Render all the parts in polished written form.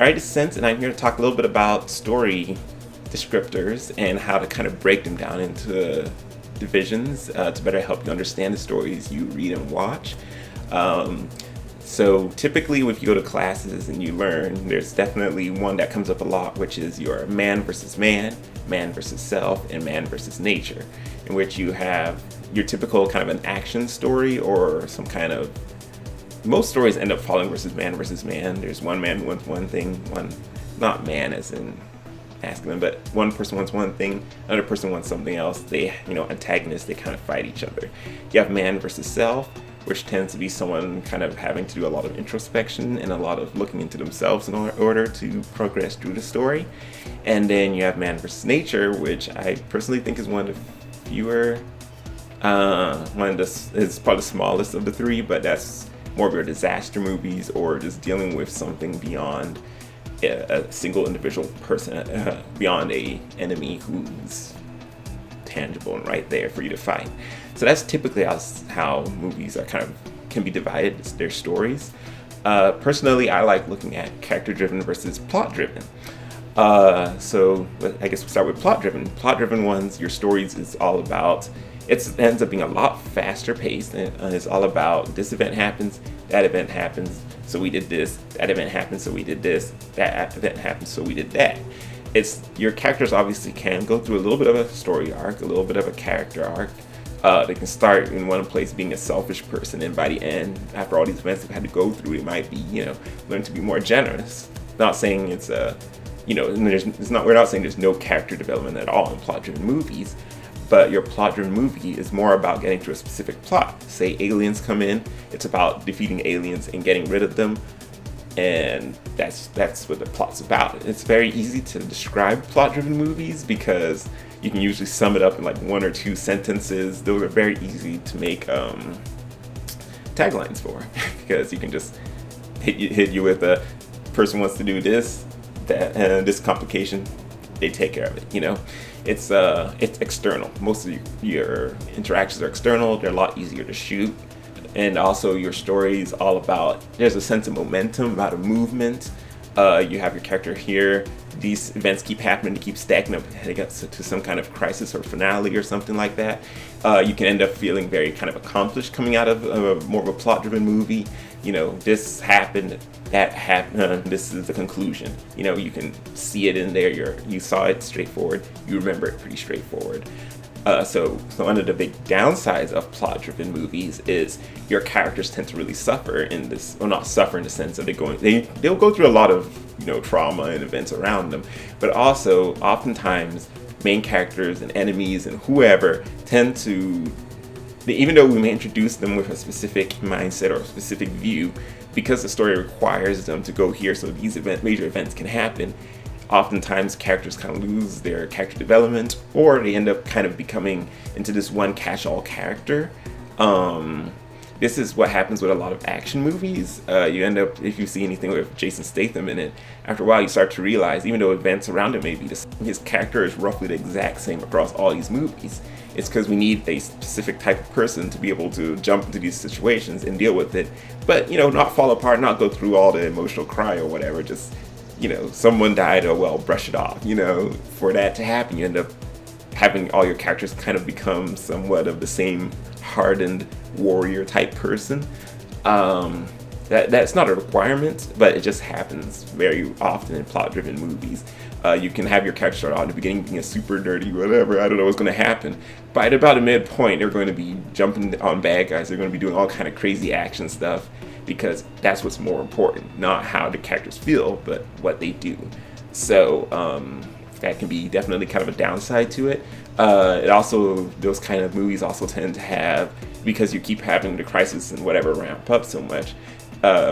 Alright, it's Sense, and I'm here to talk a little bit about story descriptors and how to kind of break them down into divisions to better help you understand the stories you read and watch. So typically if you go to classes and you learn, there's definitely one that comes up a lot, which is your man versus man, man versus self, and man versus nature, in which you have your typical kind of an action story or some kind of, most stories end up falling versus man versus man. There's one man who wants one thing, one, not man as in masculine, but one person wants one thing, another person wants something else. They, antagonists, they kind of fight each other. You have man versus self, which tends to be someone kind of having to do a lot of introspection and a lot of looking into themselves in order to progress through the story. And then you have man versus nature, which I personally think is one of the fewer, is probably the smallest of the three, but that's more of your disaster movies or just dealing with something beyond a single individual person, beyond a enemy who's tangible and right there for you to fight. So that's typically how movies are kind of can be divided, their stories. Personally, I like looking at character-driven versus plot-driven. So I guess we'll start with plot-driven. Plot-driven ones, your stories is all about, it ends up being a lot faster paced, and it's all about this event happens, that event happens, so we did this, that event happens, so we did this, that event happens, so we did that. It's, your characters obviously can go through a little bit of a story arc, a little bit of a character arc. They can start in one place being a selfish person, and by the end, after all these events they've had to go through, they might be, learn to be more generous. Not saying it's we're not saying there's no character development at all in plot-driven movies, but your plot-driven movie is more about getting to a specific plot. Say aliens come in, it's about defeating aliens and getting rid of them, and that's what the plot's about. It's very easy to describe plot-driven movies because you can usually sum it up in like one or two sentences. Those are very easy to make taglines for because you can just hit you with a person wants to do this, that, and this complication, they take care of it. It's external. Most of your interactions are external. They're a lot easier to shoot. And also your story is all about, there's a sense of momentum, about a movement. You have your character here. These events keep happening, they keep stacking up, heading up to some kind of crisis or finale or something like that. You can end up feeling very kind of accomplished coming out of more of a plot-driven movie. This happened, that happened, this is the conclusion. You can see it in there, you saw it straightforward, you remember it pretty straightforward. So one of the big downsides of plot-driven movies is your characters tend to really suffer in this, well, not suffer in the sense of they'll go through a lot of trauma and events around them, but also oftentimes main characters and enemies and whoever tend to, even though we may introduce them with a specific mindset or a specific view, because the story requires them to go here so these major events can happen, oftentimes characters kind of lose their character development, or they end up kind of becoming into this one catch-all character. This is what happens with a lot of action movies. You end up, if you see anything with Jason Statham in it, after a while you start to realize, even though events around him may be the same, his character is roughly the exact same across all these movies. It's because we need a specific type of person to be able to jump into these situations and deal with it, but not fall apart, not go through all the emotional cry or whatever, just someone died, oh well, brush it off. For that to happen, you end up having all your characters kind of become somewhat of the same hardened warrior type person. That's not a requirement, but it just happens very often in plot-driven movies. You can have your character start out at the beginning being a super dirty whatever, I don't know what's going to happen. By about a midpoint, they're going to be jumping on bad guys, they're going to be doing all kind of crazy action stuff, because that's what's more important, not how the characters feel, but what they do. So that can be definitely kind of a downside to it. It also, those kind of movies also tend to have, because you keep having the crisis and whatever ramp up so much,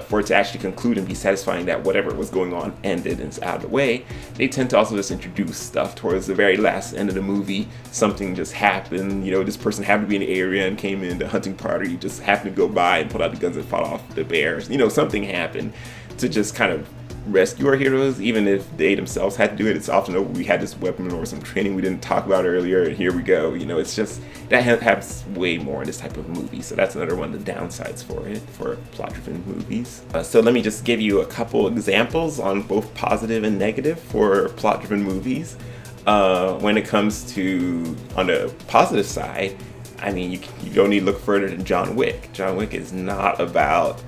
for it to actually conclude and be satisfying that whatever was going on ended and is out of the way, they tend to also just introduce stuff towards the very last end of the movie. Something just happened, this person happened to be in the area and came in the hunting party, just happened to go by and pull out the guns and fought off the bears. Something happened to just kind of rescue our heroes, even if they themselves had to do it. It's often, oh, we had this weapon or some training we didn't talk about earlier, and here we go. It's just that happens way more in this type of movie. So that's another one of the downsides for it, for plot-driven movies. So let me just give you a couple examples on both positive and negative for plot-driven movies. When it comes to, on the positive side, I mean, you don't need to look further than John Wick. John Wick is not about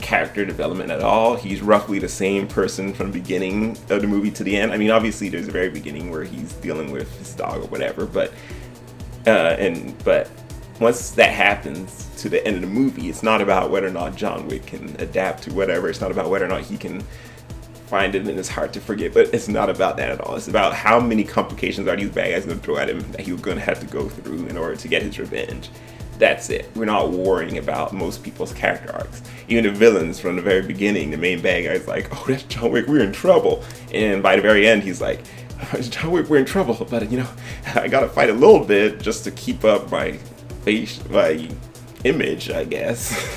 character development at all. He's roughly the same person from the beginning of the movie to the end. I mean, obviously there's a very beginning where he's dealing with his dog or whatever, but once that happens to the end of the movie, it's not about whether or not John Wick can adapt to whatever. It's not about whether or not he can find it in his heart to forget, but it's not about that at all. It's about how many complications are these bad guys going to throw at him that he's going to have to go through in order to get his revenge. That's it. We're not worrying about most people's character arcs. Even the villains from the very beginning, the main bad guy's like, oh, that's John Wick, we're in trouble. And by the very end, he's like, oh, John Wick, we're in trouble, but I gotta fight a little bit just to keep up my image, I guess.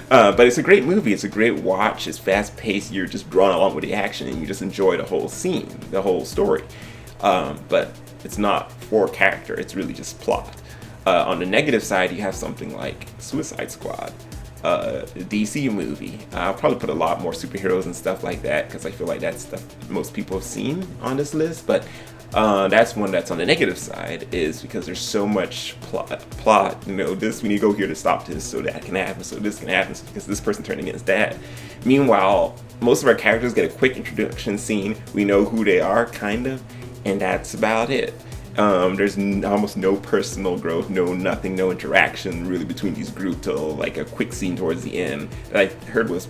But it's a great movie. It's a great watch. It's fast paced. You're just drawn along with the action and you just enjoy the whole scene, the whole story. But it's not for character. It's really just plot. On the negative side, you have something like Suicide Squad, the DC movie. I'll probably put a lot more superheroes and stuff like that because I feel like that's stuff most people have seen on this list. But that's one that's on the negative side, is because there's so much plot. This, we need to go here to stop this so that can happen, so this can happen, because this person turned against that. Meanwhile, most of our characters get a quick introduction scene. We know who they are, kind of, and that's about it. There's almost no personal growth, no interaction really between these groups till like a quick scene towards the end that I heard was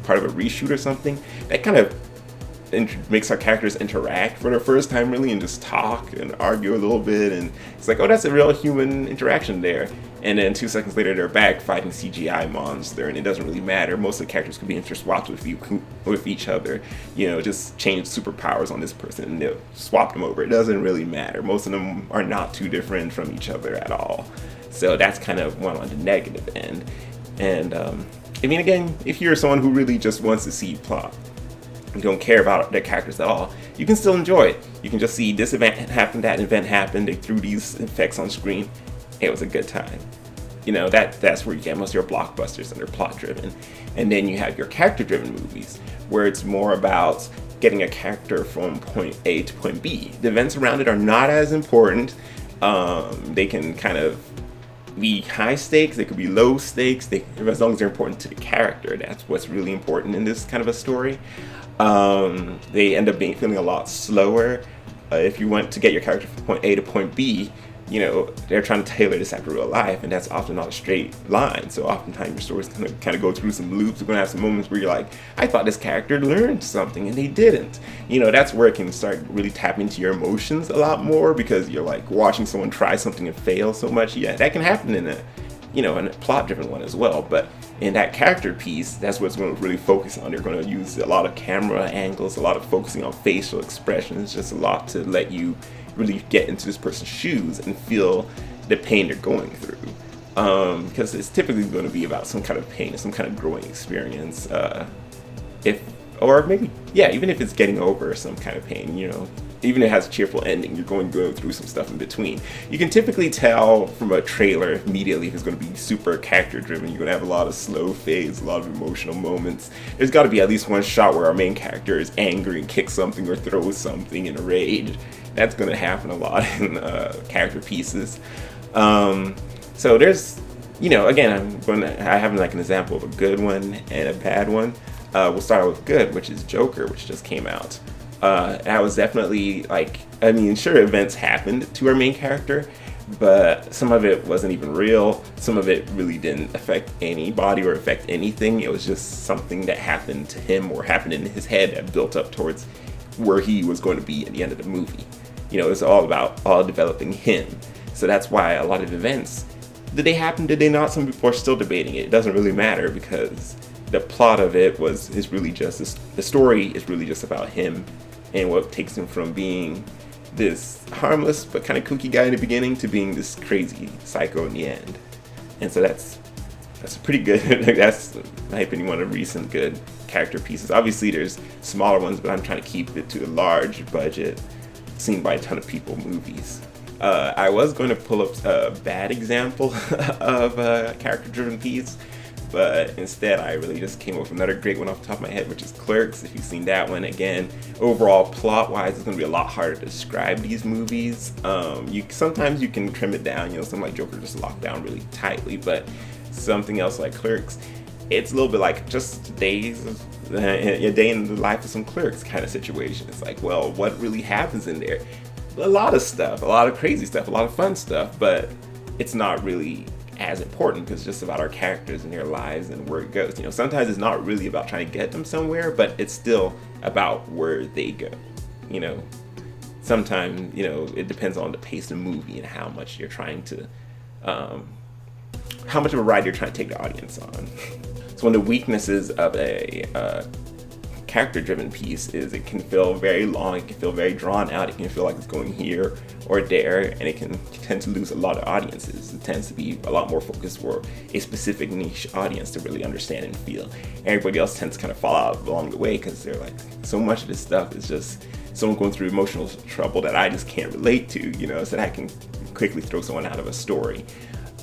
part of a reshoot or something. That kind of makes our characters interact for the first time really and just talk and argue a little bit, and it's like, oh, that's a real human interaction there. And then 2 seconds later they're back fighting CGI monster, and it doesn't really matter. Most of the characters could be interswapped with each other, just change superpowers on this person and they'll swap them over. It doesn't really matter. Most of them are not too different from each other at all. So that's kind of one on the negative end. And I mean, again, if you're someone who really just wants to see plot, you don't care about their characters at all, you can still enjoy it. You can just see this event happened, that event happened, they threw these effects on screen. It was a good time. That's where you get most of your blockbusters, and they're plot driven. And then you have your character driven movies, where it's more about getting a character from point A to point B. The events around it are not as important. They can kind of be high stakes, they could be low stakes, as long as they're important to the character. That's what's really important in this kind of a story. They end up feeling a lot slower. If you want to get your character from point A to point B, they're trying to tailor this after real life, and that's often not a straight line. So oftentimes your story's gonna kind of go through some loops. You're gonna have some moments where you're like, I thought this character learned something and they didn't. That's where it can start really tapping into your emotions a lot more, because you're like watching someone try something and fail so much. Yeah, that can happen in a plot-driven one as well. But in that character piece, that's what's going to really focus on. They're going to use a lot of camera angles, a lot of focusing on facial expressions, just a lot to let you really get into this person's shoes and feel the pain they're going through. Because it's typically going to be about some kind of pain, some kind of growing experience. Even if it's getting over some kind of pain, even if it has a cheerful ending, you're going to go through some stuff in between. You can typically tell from a trailer immediately if it's going to be super character driven. You're going to have a lot of slow fades, a lot of emotional moments. There's got to be at least one shot where our main character is angry and kicks something or throws something in a rage. That's going to happen a lot in character pieces. So there's, again, I have like an example of a good one and a bad one. We'll start out with good, which is Joker, which just came out. That was definitely sure, events happened to our main character, but some of it wasn't even real. Some of it really didn't affect anybody or affect anything. It was just something that happened to him or happened in his head that built up towards where he was going to be at the end of the movie. It's all about developing him. So that's why a lot of events, did they happen, did they not? Some people are still debating it. It doesn't really matter, because the plot of it is really just, the story is really just about him and what takes him from being this harmless but kind of kooky guy in the beginning to being this crazy psycho in the end. And so that's a pretty good, that's, in my opinion, one of the recent good character pieces. Obviously there's smaller ones, but I'm trying to keep it to a large budget, seen by a ton of people movies. I was going to pull up a bad example of a character-driven piece, but instead I really just came up with another great one off the top of my head, which is Clerks. If you've seen that one, again, overall plot-wise, it's going to be a lot harder to describe these movies. Sometimes you can trim it down, something like Joker just locked down really tightly, but something else like Clerks, it's a little bit like just a day in the life of some clerks kind of situation. It's like, well, what really happens in there? A lot of stuff, a lot of crazy stuff, a lot of fun stuff, but it's not really as important because it's just about our characters and their lives and where it goes. Sometimes it's not really about trying to get them somewhere, but it's still about where they go. Sometimes, it depends on the pace of the movie and how much you're trying to, how much of a ride you're trying to take the audience on. So one of the weaknesses of a character-driven piece is it can feel very long, it can feel very drawn out, it can feel like it's going here or there, and it can tend to lose a lot of audiences. It tends to be a lot more focused for a specific niche audience to really understand and feel. Everybody else tends to kind of fall out along the way because they're like, so much of this stuff is just someone going through emotional trouble that I just can't relate to, so that I can quickly throw someone out of a story.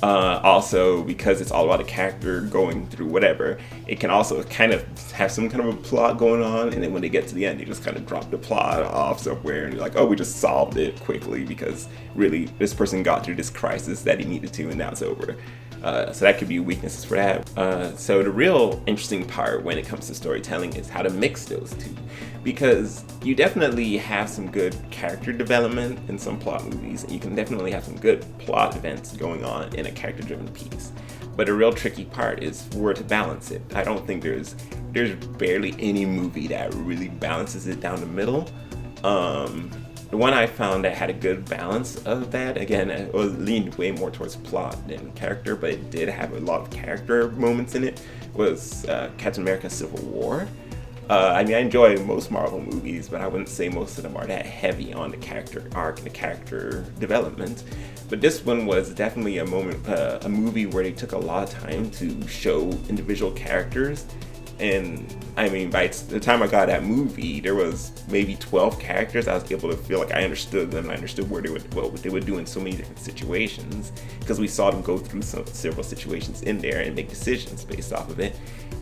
Also, because it's all about a character going through whatever, it can also kind of have some kind of a plot going on, and then when they get to the end, they just kind of drop the plot off somewhere, and you're like, oh, we just solved it quickly because really this person got through this crisis that he needed to, and now it's over. So that could be weaknesses for that. So the real interesting part when it comes to storytelling is how to mix those two. Because you definitely have some good character development in some plot movies, and you can definitely have some good plot events going on in a character-driven piece. But the real tricky part is where to balance it. I don't think there's barely any movie that really balances it down the middle. The one I found that had a good balance of that, again, it was leaned way more towards plot than character, but it did have a lot of character moments in it, was Captain America Civil War. I enjoy most Marvel movies, but I wouldn't say most of them are that heavy on the character arc and the character development. But this one was definitely a movie where they took a lot of time to show individual characters. And by the time I got that movie, there was maybe 12 characters. I was able to feel like I understood them. I understood what they would do in so many different situations, because we saw them go through several situations in there and make decisions based off of it.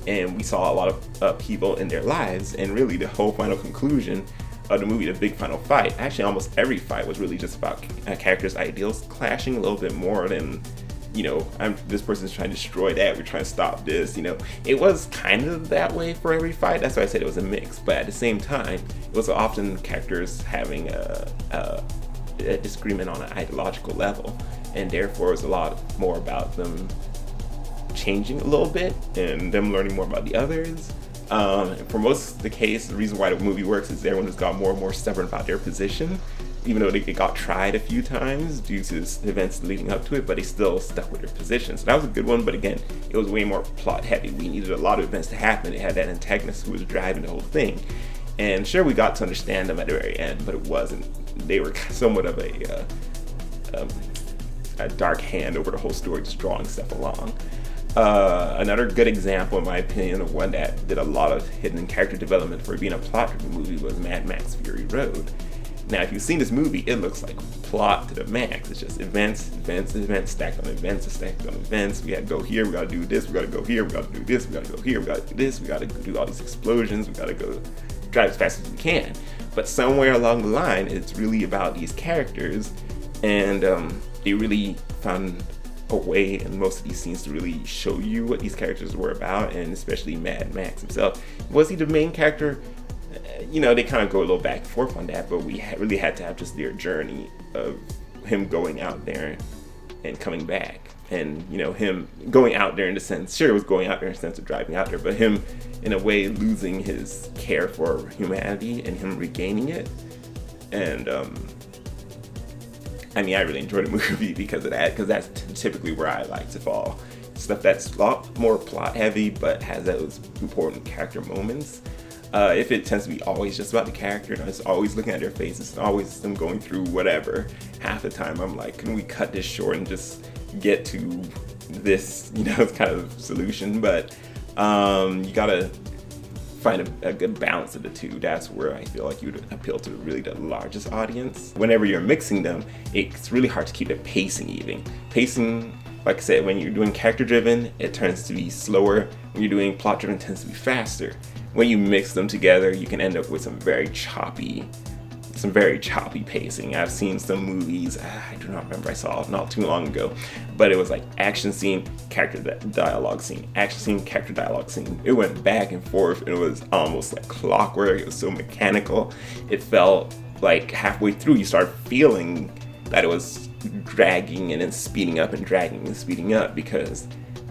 And we saw a lot of people in their lives, and really the whole final conclusion of the movie, the big final fight, actually almost every fight was really just about characters' ideals clashing a little bit more than, this person's trying to destroy that, we're trying to stop this, It was kind of that way for every fight. That's why I said it was a mix. But at the same time, it was often characters having a disagreement on an ideological level. And therefore, it was a lot more about them changing a little bit and them learning more about the others. For most of the case, the reason why the movie works is everyone has got more and more stubborn about their position, even though they got tried a few times due to events leading up to it, but they still stuck with their position. So that was a good one, but again, it was way more plot heavy. We needed a lot of events to happen. It had that antagonist who was driving the whole thing. And sure, we got to understand them at the very end, but it wasn't. They were somewhat of a dark hand over the whole story, just drawing stuff along. Another good example, in my opinion, of one that did a lot of hidden character development for being a plot-driven movie was Mad Max Fury Road. Now, if you've seen this movie, it looks like plot to the max. It's just events, stacked on events. We gotta go here, we gotta do this, we gotta go here, we gotta do this, we gotta go here, we gotta do this, we gotta do all these explosions, we gotta go drive as fast as we can. But somewhere along the line, it's really about these characters, and they really found a way in most of these scenes to really show you what these characters were about, and especially Mad Max himself. Was he the main character? They kind of go a little back and forth on that, but we really had to have just their journey of him going out there and coming back. And, him going out there in the sense, sure, it was going out there in the sense of driving out there, but him, in a way, losing his care for humanity and him regaining it. And, I really enjoyed the movie because of that, because that's typically where I like to fall. Stuff that's a lot more plot heavy, but has those important character moments. If it tends to be always just about the character, and it's always looking at their faces, and always them going through whatever, half the time I'm like, can we cut this short and just get to this, kind of solution? But you gotta find a good balance of the two. That's where I feel like you would appeal to really the largest audience. Whenever you're mixing them, it's really hard to keep the pacing even. Pacing, like I said, when you're doing character-driven, it tends to be slower. When you're doing plot-driven, it tends to be faster. When you mix them together, you can end up with some very choppy pacing. I've seen some movies, I do not remember, I saw it not too long ago, but it was like action scene, character dialogue scene, action scene, character dialogue scene. It went back and forth, and it was almost like clockwork. It was so mechanical. It felt like halfway through you start feeling that it was dragging and then speeding up and dragging and speeding up, because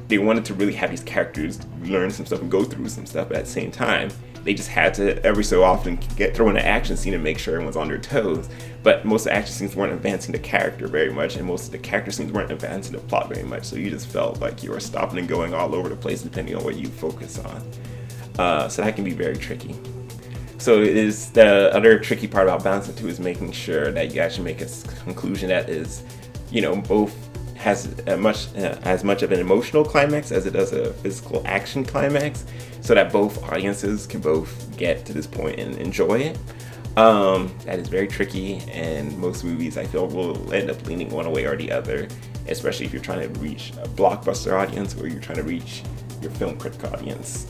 they wanted to really have these characters learn some stuff and go through some stuff, but at the same time, they just had to every so often throw in an action scene and make sure everyone's on their toes. But most of the action scenes weren't advancing the character very much, and most of the character scenes weren't advancing the plot very much. So you just felt like you were stopping and going all over the place depending on what you focus on. So that can be very tricky. So it is the other tricky part about balancing the two is making sure that you actually make a conclusion that is, both has as much of an emotional climax as it does a physical action climax, so that both audiences can both get to this point and enjoy it. That is very tricky, and most movies I feel will end up leaning one way or the other, especially if you're trying to reach a blockbuster audience or you're trying to reach your film critic audience,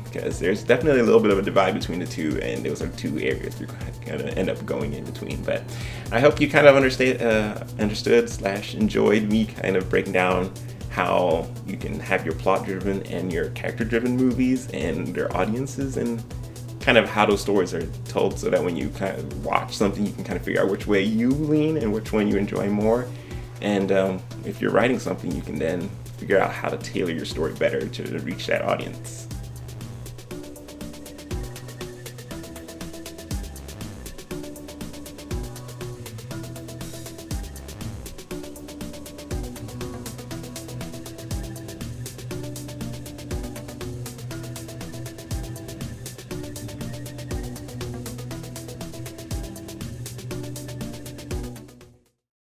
because there's definitely a little bit of a divide between the two, and those are two areas you're going to end up going in between. But I hope you kind of understood/enjoyed me kind of breaking down how you can have your plot-driven and your character-driven movies and their audiences, and kind of how those stories are told, so that when you kind of watch something, you can kind of figure out which way you lean and which one you enjoy more. And if you're writing something, you can then figure out how to tailor your story better to reach that audience.